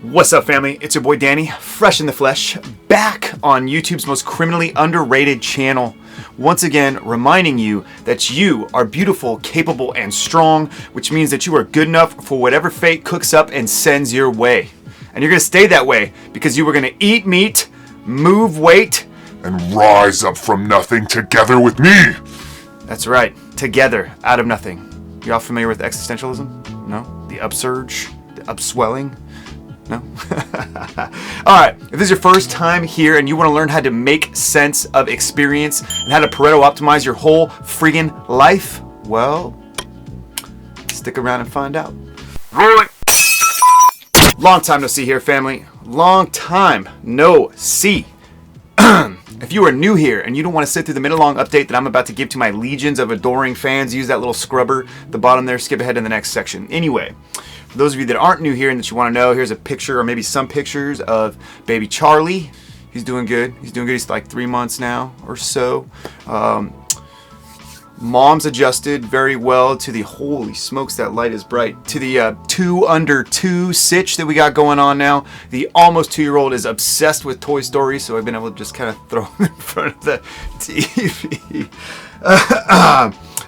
What's up, family? It's your boy Danny, fresh in the flesh, back on YouTube's most criminally underrated channel. Once again, reminding you that you are beautiful, capable, and strong, which means that you are good enough for whatever fate cooks up and sends your way. And you're gonna stay that way because you are gonna eat meat, move weight, and rise up from nothing together with me. That's right, together, out of nothing. You all familiar with existentialism? No? The upsurge? The upswelling? No? Alright, if this is your first time here and you want to learn how to make sense of experience and how to Pareto optimize your whole friggin' life, well, stick around and find out. Rolling! Long time no see here, family. Long time no see. If you are new here and you don't want to sit through the minute-long update that I'm about to give to my legions of adoring fans, use that little scrubber at the bottom there, skip ahead to the next section. Anyway, for those of you that aren't new here and that you want to know, here's a picture, or maybe some pictures of baby Charlie. He's doing good. He's doing good. He's like 3 months now or so. Mom's adjusted very well to the, holy smokes, that light is bright, to the 2 under 2 sitch that we got going on now. The almost 2-year-old is obsessed with Toy Story, so I've been able to just kind of throw him in front of the TV.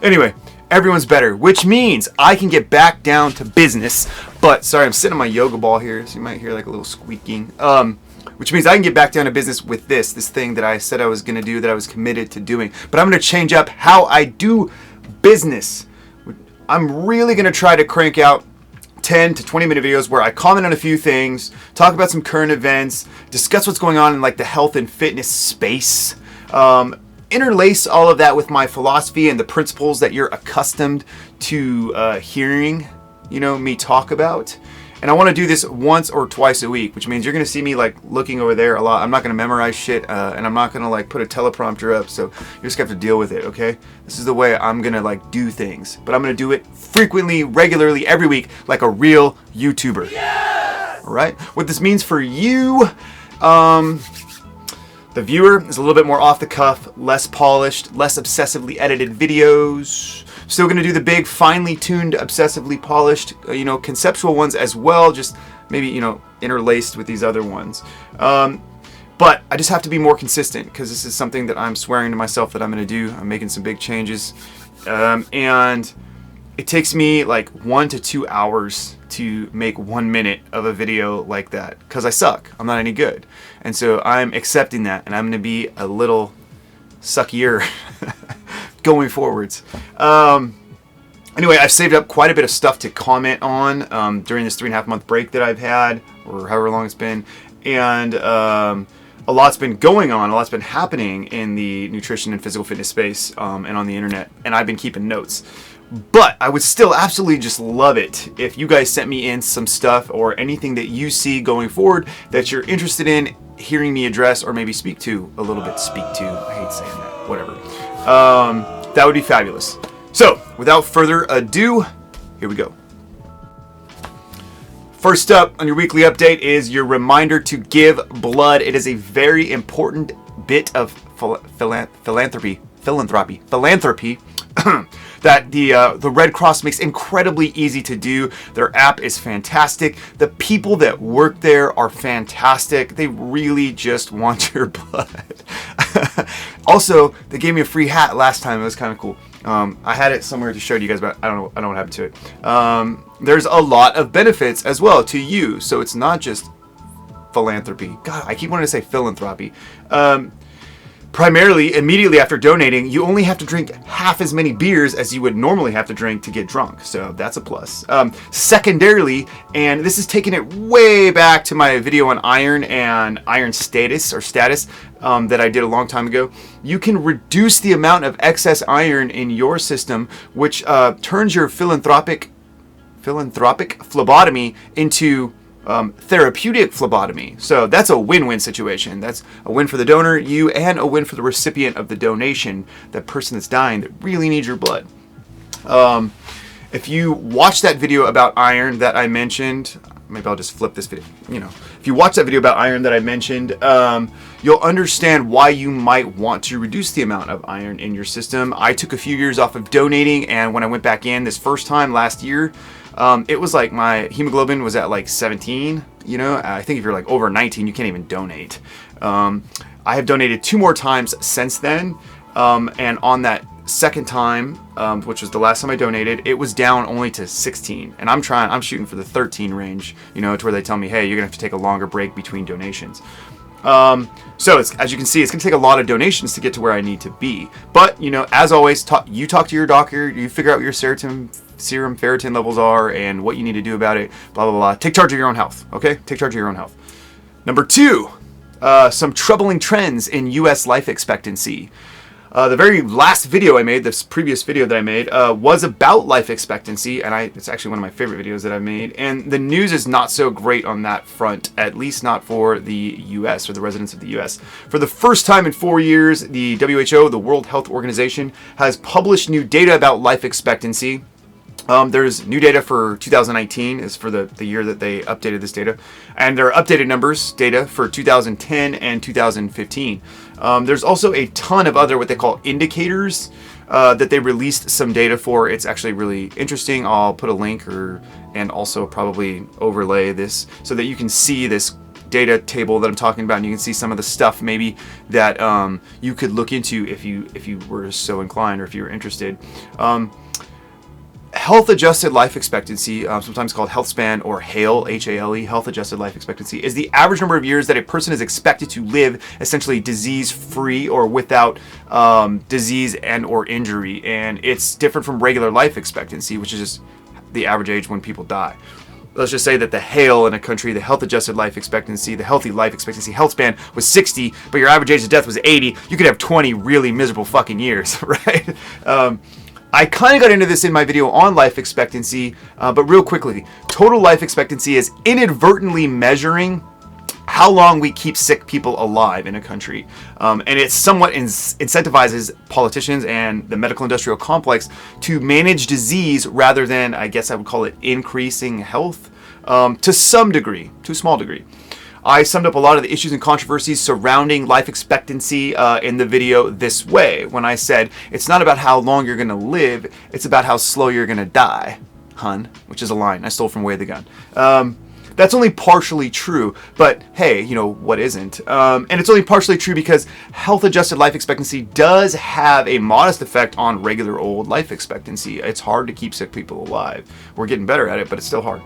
Anyway, everyone's better, which means I can get back down to business. But, sorry, I'm sitting on my yoga ball here, so you might hear like a little squeaking. Which means I can get back down to business with this thing that I said I was going to do, that I was committed to doing. But I'm going to change up how I do business. I'm really going to try to crank out 10 to 20 minute videos where I comment on a few things, talk about some current events, discuss what's going on in like the health and fitness space, interlace all of that with my philosophy and the principles that you're accustomed to hearing, you know, me talk about. And I want to do this once or twice a week, which means you're going to see me like looking over there a lot. I'm not going to memorize shit, and I'm not going to like put a teleprompter up, so you just have to deal with it, okay? This is the way I'm going to like do things. But I'm going to do it frequently, regularly, every week, like a real YouTuber. Yes! All right? What this means for you, the viewer, is a little bit more off the cuff, less polished, less obsessively edited videos. Still going to do the big, finely tuned, obsessively polished, conceptual ones as well, just maybe, interlaced with these other ones. But I just have to be more consistent because this is something that I'm swearing to myself that I'm going to do. I'm making some big changes. And it takes me like 1 to 2 hours to make 1 minute of a video like that because I suck. I'm not any good. And so I'm accepting that, and I'm going to be a little suckier going forwards. Anyway, I've saved up quite a bit of stuff to comment on during this 3.5 month break that I've had, or however long it's been, and a lot's been going on, a lot's been happening in the nutrition and physical fitness space and on the internet, and I've been keeping notes. But I would still absolutely just love it if you guys sent me in some stuff or anything that you see going forward that you're interested in hearing me address or maybe speak to a little bit. I hate saying that. Whatever. That would be fabulous. So, without further ado, here we go. First up on your weekly update is your reminder to give blood. It is a very important bit of philanthropy that the Red Cross makes incredibly easy to do. Their app is fantastic. The people that work there are fantastic. They really just want your blood. Also, they gave me a free hat last time. It was kind of cool. I had it somewhere to show to you guys, but I don't know what happened to it. There's a lot of benefits as well to you, so it's not just philanthropy. God, I keep wanting to say philanthropy. Primarily, immediately after donating, you only have to drink half as many beers as you would normally have to drink to get drunk. So that's a plus. Secondarily, and this is taking it way back to my video on iron and iron status that I did a long time ago, you can reduce the amount of excess iron in your system, which turns your philanthropic phlebotomy into therapeutic phlebotomy. So that's a win-win situation. That's a win for the donor, you, and a win for the recipient of the donation, that person that's dying that really needs your blood. If you watch that video about iron that I mentioned, maybe I'll just flip this video. You know, if you watch that video about iron that I mentioned, you'll understand why you might want to reduce the amount of iron in your system. I took a few years off of donating, and when I went back in this first time last year, it was like my hemoglobin was at like 17. You know, I think if you're like over 19, you can't even donate. I have donated 2 more times since then, and on that second time, which was the last time I donated, it was down only to 16, and I'm shooting for the 13 range, you know, to where they tell me, hey, you're gonna have to take a longer break between donations. So as you can see, it's gonna take a lot of donations to get to where I need to be. But, you know, as always, you talk to your doctor, you figure out what your serum ferritin levels are and what you need to do about it, blah, blah, blah. Take charge of your own health, okay? Take charge of your own health. Number 2, some troubling trends in U.S. life expectancy. The very last video I made, this previous video that I made, was about life expectancy, and it's actually one of my favorite videos that I've made, and the news is not so great on that front, at least not for the US, or the residents of the US. For the first time in 4 years, the WHO, the World Health Organization, has published new data about life expectancy. There's new data for 2019, is for the year that they updated this data. And there are updated data for 2010 and 2015. There's also a ton of other what they call indicators that they released some data for. It's actually really interesting. I'll put a link and also probably overlay this so that you can see this data table that I'm talking about, and you can see some of the stuff maybe that you could look into if you were so inclined or if you were interested. Health-adjusted life expectancy, sometimes called health span or H.A.L.E, H-A.L.E, health-adjusted life expectancy, is the average number of years that a person is expected to live essentially disease-free or without disease and or injury. And it's different from regular life expectancy, which is just the average age when people die. Let's just say that the H.A.L.E in a country, the health-adjusted life expectancy, the healthy life expectancy health span was 60, but your average age of death was 80. You could have 20 really miserable fucking years, right? I kind of got into this in my video on life expectancy, but real quickly, total life expectancy is inadvertently measuring how long we keep sick people alive in a country. And it somewhat incentivizes politicians and the medical industrial complex to manage disease rather than, I guess I would call it, increasing health to some degree, to a small degree. I summed up a lot of the issues and controversies surrounding life expectancy in the video this way, when I said, it's not about how long you're going to live, it's about how slow you're going to die, hun, which is a line I stole from 𝘾𝙤𝙣𝙇. That's only partially true, but hey, you know, what isn't? And it's only partially true because health-adjusted life expectancy does have a modest effect on regular old life expectancy. It's hard to keep sick people alive. We're getting better at it, but it's still hard.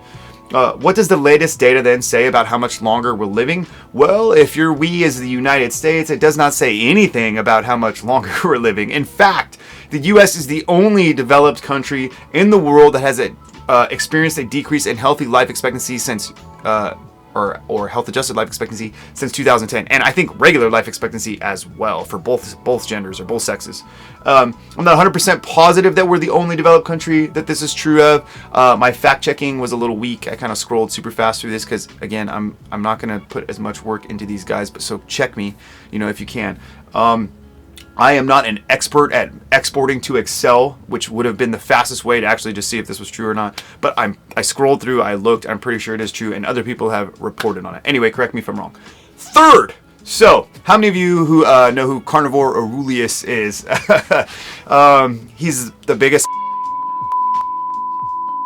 What does the latest data then say about how much longer we're living? Well, if we as the United States, it does not say anything about how much longer we're living. In fact, the US is the only developed country in the world that has experienced a decrease in healthy life expectancy since, or health-adjusted life expectancy since 2010, and I think regular life expectancy as well for both genders or both sexes. I'm not 100% positive that we're the only developed country that this is true of. My fact-checking was a little weak. I kind of scrolled super fast through this because, again, I'm not going to put as much work into these guys, but so check me, you know, if you can. I am not an expert at exporting to Excel, which would have been the fastest way to actually just see if this was true or not. But I scrolled through, I looked, I'm pretty sure it is true, and other people have reported on it. Anyway, correct me if I'm wrong. Third, so how many of you who know who Carnivore Aurelius is? He's the biggest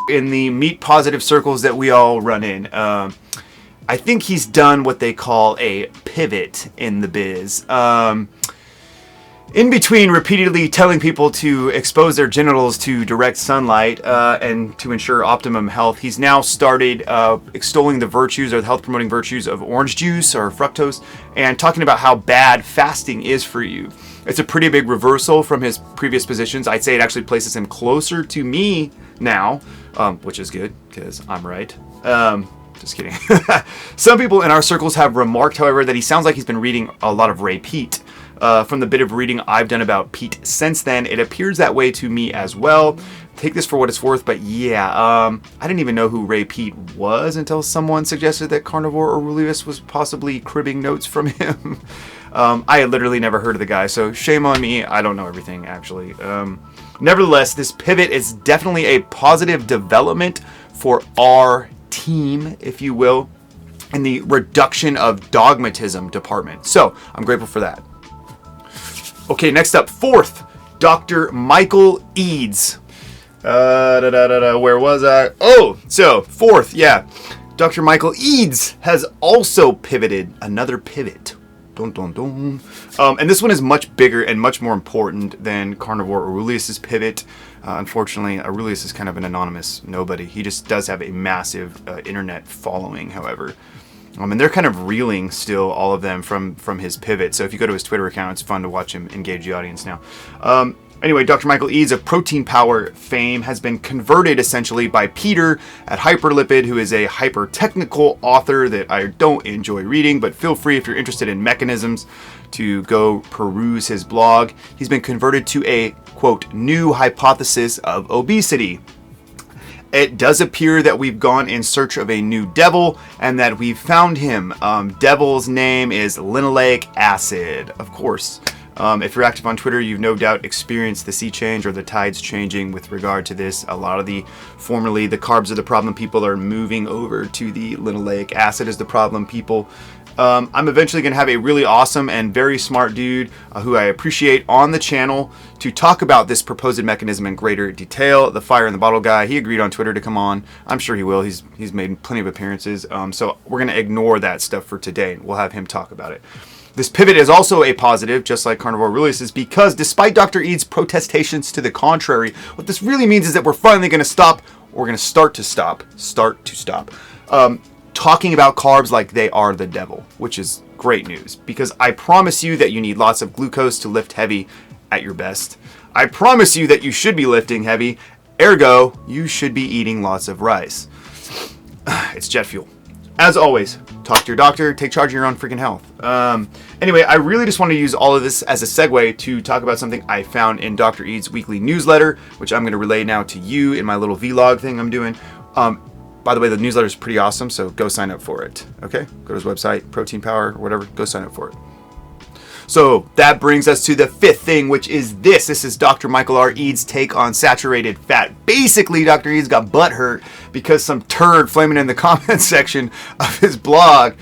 in the meat positive circles that we all run in. I think he's done what they call a pivot in the biz. In between repeatedly telling people to expose their genitals to direct sunlight and to ensure optimum health, he's now started extolling the virtues or the health-promoting virtues of orange juice or fructose and talking about how bad fasting is for you. It's a pretty big reversal from his previous positions. I'd say it actually places him closer to me now, which is good because I'm right. Just kidding. Some people in our circles have remarked, however, that he sounds like he's been reading a lot of Ray Peat. From the bit of reading I've done about Pete since then, it appears that way to me as well. Take this for what it's worth, but yeah, I didn't even know who Ray Peat was until someone suggested that Carnivore Aurelius was possibly cribbing notes from him. I had literally never heard of the guy, so shame on me. I don't know everything, actually. Nevertheless, this pivot is definitely a positive development for our team, if you will, in the reduction of dogmatism department. So I'm grateful for that. Okay, next up, fourth, Dr. Michael Eads. Where was I? Oh, so fourth, yeah. Dr. Michael Eads has also pivoted, another pivot. Dun, dun, dun. And this one is much bigger and much more important than Carnivore Aurelius's pivot. Unfortunately, Aurelius is kind of an anonymous nobody. He just does have a massive internet following, however. And they're kind of reeling still, all of them, from his pivot. So if you go to his Twitter account, it's fun to watch him engage the audience now. Anyway, Dr. Michael Eads of Protein Power fame has been converted essentially by Peter at Hyperlipid, who is a hyper-technical author that I don't enjoy reading, but feel free if you're interested in mechanisms to go peruse his blog. He's been converted to a, quote, new hypothesis of obesity. It does appear that we've gone in search of a new devil and that we've found him. Devil's name is linoleic acid, of course. If you're active on Twitter, you've no doubt experienced the sea change or the tides changing with regard to this. A lot of formerly the carbs are the problem people are moving over to the linoleic acid as the problem people. I'm eventually going to have a really awesome and very smart dude who I appreciate on the channel to talk about this proposed mechanism in greater detail. The fire in the bottle guy, he agreed on Twitter to come on. I'm sure he will. He's made plenty of appearances. So we're going to ignore that stuff for today. We'll have him talk about it. This pivot is also a positive, just like Carnivore Aurelius, because despite Dr. Eads' protestations to the contrary, what this really means is that we're finally going to stop, or we're going to start to stop, talking about carbs like they are the devil, which is great news, because I promise you that you need lots of glucose to lift heavy at your best. I promise you that you should be lifting heavy, ergo, you should be eating lots of rice. It's jet fuel. As always, talk to your doctor, take charge of your own freaking health. Anyway, I really just want to use all of this as a segue to talk about something I found in Dr. Eads' weekly newsletter, which I'm going to relay now to you in my little vlog thing I'm doing. By the way, the newsletter is pretty awesome, so go sign up for it. Okay? Go to his website, Protein Power, or whatever. Go sign up for it. So that brings us to the fifth thing, which is this. This is Dr. Michael R. Eads' take on saturated fat. Basically, Dr. Eads got butthurt because some turd flaming in the comment section of his blog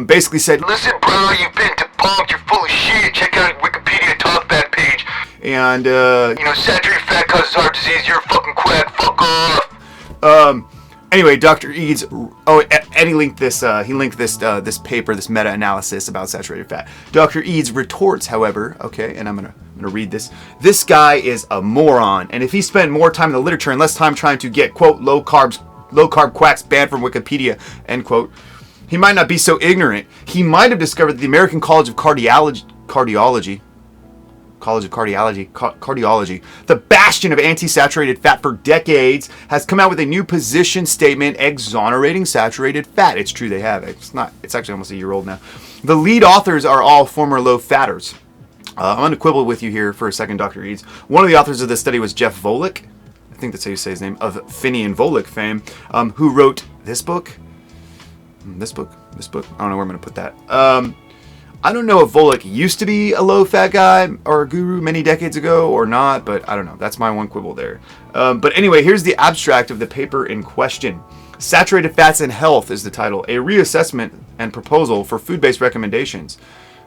basically said, "Listen, bro, you've been debunked. You're full of shit. Check out Wikipedia Talk Fat page. And, saturated fat causes heart disease. You're a fucking quack. Fuck off." Anyway, Dr. Eads, and he linked this this paper, this meta-analysis about saturated fat. Dr. Eads retorts, however, okay, and I'm gonna read this. This guy is a moron, and if he spent more time in the literature and less time trying to get, quote, low carb quacks banned from Wikipedia, end quote, he might not be so ignorant. He might have discovered that the American College of Cardiology, the bastion of anti-saturated fat for decades, has come out with a new position statement exonerating saturated fat. It's true, they have. It's actually almost a year old now. The lead authors are all former low-fatters. I'm going to quibble with you here for a second, Dr. Eads. One of the authors of this study was Jeff Volek, I think that's how you say his name, of Finney and Volek fame, who wrote this book. This book. I don't know where I'm going to put that. I don't know if Volek used to be a low-fat guy or a guru many decades ago or not, but I don't know. That's my one quibble there. But anyway, here's the abstract of the paper in question. Saturated Fats and Health is the title. A reassessment and proposal for food-based recommendations.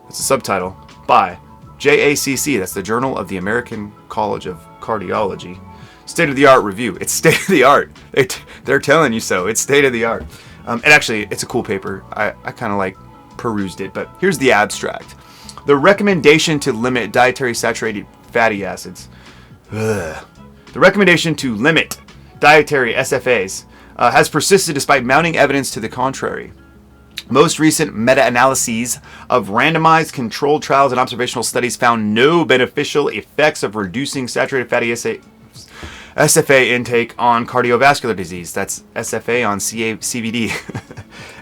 That's the subtitle. By JACC. That's the Journal of the American College of Cardiology. State-of-the-art review. It's state-of-the-art. They're telling you so. It's state-of-the-art. And actually, it's a cool paper. I kind of perused it, but here's the abstract. The recommendation to limit dietary saturated fatty acids. The recommendation to limit dietary SFAs has persisted despite mounting evidence to the contrary. Most recent meta-analyses of randomized controlled trials and observational studies found no beneficial effects of reducing saturated fatty SFA intake on cardiovascular disease. That's SFA on CVD.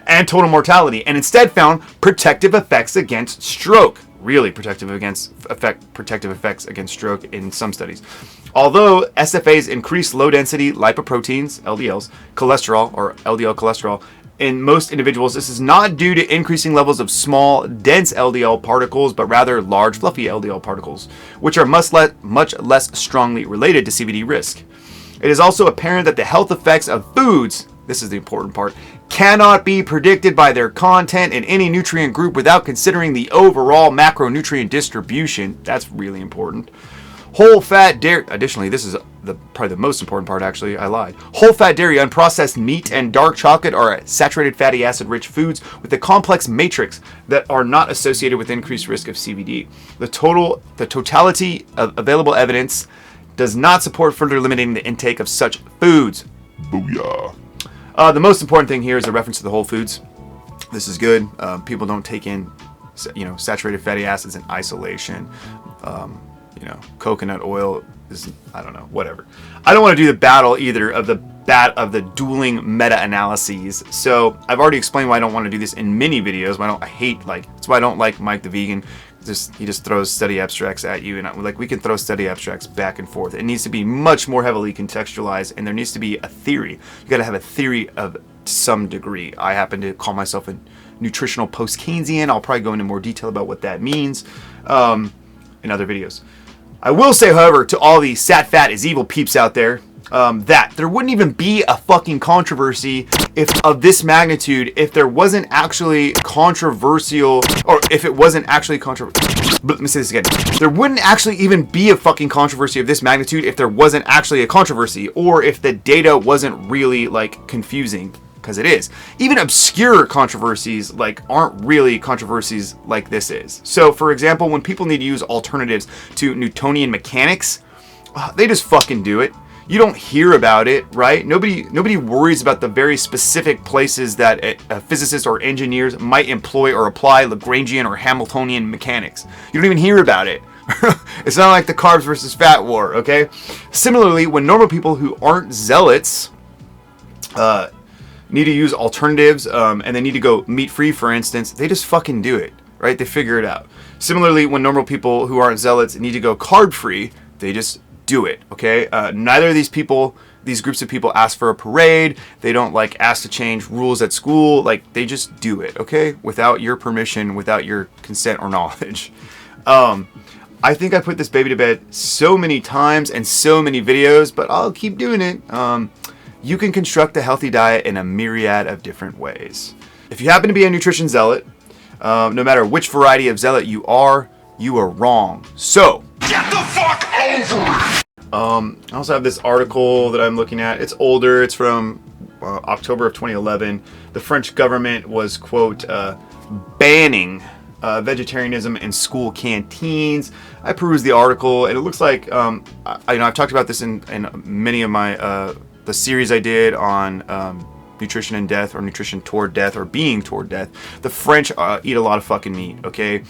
And total mortality, and instead found protective effects against stroke. Really protective effects against stroke in some studies. Although SFAs increase low-density lipoproteins, LDLs, cholesterol, or LDL cholesterol, in most individuals, this is not due to increasing levels of small, dense LDL particles, but rather large, fluffy LDL particles, which are much less strongly related to CVD risk. It is also apparent that the health effects of foods this is the important part, cannot be predicted by their content in any nutrient group without considering the overall macronutrient distribution. That's really important. Whole fat dairy, additionally, this is probably the most important part actually, I lied. Whole fat dairy, unprocessed meat, and dark chocolate are saturated fatty acid rich foods with a complex matrix that are not associated with increased risk of CVD. The totality of available evidence does not support further limiting the intake of such foods. Booyah. The most important thing here is a reference to the whole foods. This is good. People don't take in, saturated fatty acids in isolation. Coconut oil is, I don't know, whatever. I don't want to do the battle either of the dueling meta-analyses. So I've already explained why I don't want to do this in mini videos. That's why I don't like Mike the Vegan. He just throws study abstracts at you, and we can throw study abstracts back and forth. It needs to be much more heavily contextualized, and there needs to be a theory. You got to have a theory of some degree. I happen to call myself a nutritional post-Keynesian. I'll probably go into more detail about what that means in other videos. I will say, however, to all the sat fat is evil peeps out there, that there wouldn't even be a fucking controversy of this magnitude if there wasn't actually controversial, or if it wasn't actually controversial. Let me say this again. There wouldn't actually even be a fucking controversy of this magnitude if there wasn't actually a controversy, or if the data wasn't really confusing. Because it is. Even obscure controversies aren't really controversies like this is. So for example, when people need to use alternatives to Newtonian mechanics, they just fucking do it. You don't hear about it, right? Nobody worries about the very specific places that physicists or engineers might employ or apply Lagrangian or Hamiltonian mechanics. You don't even hear about it. It's not like the carbs versus fat war, okay? Similarly, when normal people who aren't zealots need to use alternatives, and they need to go meat-free, for instance, they just fucking do it, right? They figure it out. Similarly, when normal people who aren't zealots need to go carb-free, they just do it, okay? Neither of these groups of people ask for a parade. They don't ask to change rules at school. They just do it, okay? Without your permission, without your consent or knowledge. I think I put this baby to bed so many times and so many videos, but I'll keep doing it. You can construct a healthy diet in a myriad of different ways. If you happen to be a nutrition zealot, no matter which variety of zealot you are wrong. So, Get the fuck over! I also have this article that I'm looking at. It's older. It's from October of 2011. The French government was, quote, banning vegetarianism in school canteens. I perused the article, and it looks like, I've talked about this in many of my the series I did on nutrition and death, or nutrition toward death, or being toward death. The French eat a lot of fucking meat, okay?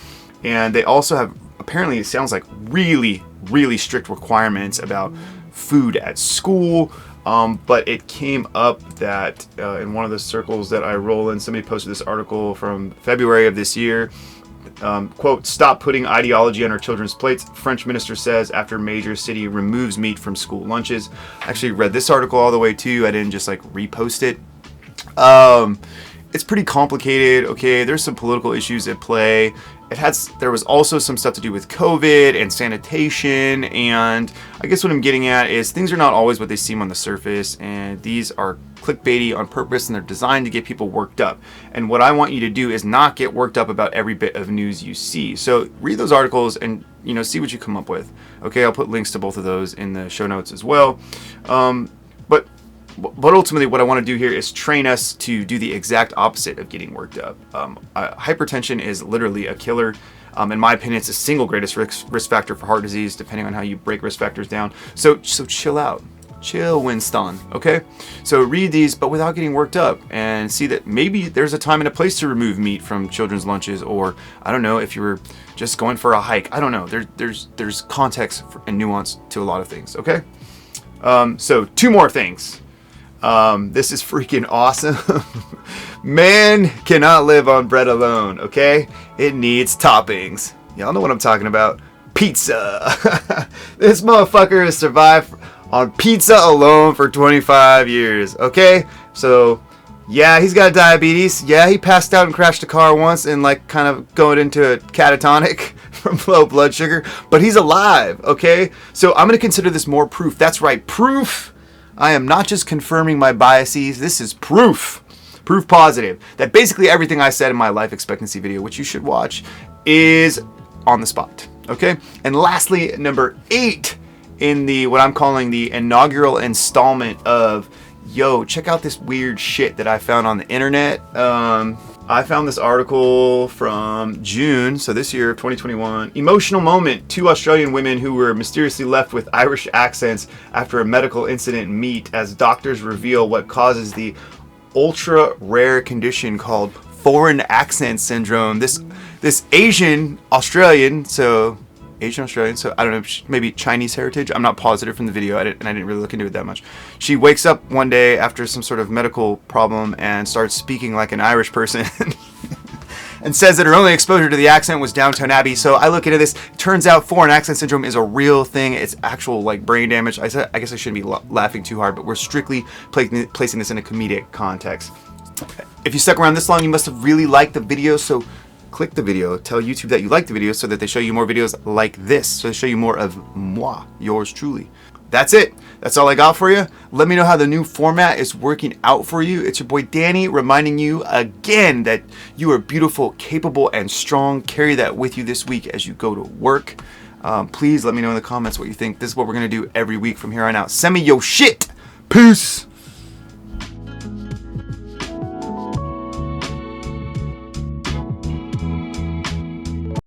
And they also have, apparently it sounds like, really, really strict requirements about food at school. But it came up that in one of the circles that I roll in, somebody posted this article from February of this year. Quote, stop putting ideology on our children's plates, French minister says after major city removes meat from school lunches. I actually read this article all the way too. I didn't just repost it. It's pretty complicated, okay? There's some political issues at play. There was also some stuff to do with COVID and sanitation, and I guess what I'm getting at is things are not always what they seem on the surface, and these are clickbaity on purpose, and they're designed to get people worked up. And what I want you to do is not get worked up about every bit of news you see. So read those articles and see what you come up with. Okay, I'll put links to both of those in the show notes as well. But ultimately what I want to do here is train us to do the exact opposite of getting worked up. Hypertension is literally a killer. In my opinion, it's the single greatest risk factor for heart disease, depending on how you break risk factors down. So chill out. Chill, Winston, okay? So read these, but without getting worked up, and see that maybe there's a time and a place to remove meat from children's lunches, or I don't know, if you were just going for a hike. I don't know. There's context and nuance to a lot of things, okay? So 2 more things. This is freaking awesome. Man cannot live on bread alone, okay? It needs toppings. Y'all know what I'm talking about. Pizza. This motherfucker has survived on pizza alone for 25 years, okay? So, yeah, he's got diabetes. Yeah, he passed out and crashed a car once and kind of going into a catatonic from low blood sugar, but he's alive, okay? So I'm going to consider this more proof. That's right, proof I am not just confirming my biases, this is proof positive, that basically everything I said in my life expectancy video, which you should watch, is on the spot. Okay? And lastly, number 8 in the what I'm calling the inaugural installment of, yo, check out this weird shit that I found on the internet. I found this article from June, so this year, 2021. Emotional moment. 2 Australian women who were mysteriously left with Irish accents after a medical incident meet as doctors reveal what causes the ultra rare condition called foreign accent syndrome. This Asian Australian, so I don't know, maybe Chinese heritage. I'm not positive from the video, and I didn't really look into it that much. She wakes up one day after some sort of medical problem and starts speaking like an Irish person. And says that her only exposure to the accent was Downton Abbey. So I look into this. Turns out foreign accent syndrome is a real thing. It's actual like brain damage. I guess I shouldn't be laughing too hard, but we're strictly placing this in a comedic context. If you stuck around this long, you must have really liked the video. So click the video. Tell YouTube that you like the video so that they show you more videos like this. So they show you more of moi, yours truly. That's it. That's all I got for you. Let me know how the new format is working out for you. It's your boy Danny reminding you again that you are beautiful, capable, and strong. Carry that with you this week as you go to work. Please let me know in the comments what you think. This is what we're going to do every week from here on out. Send me your shit. Peace.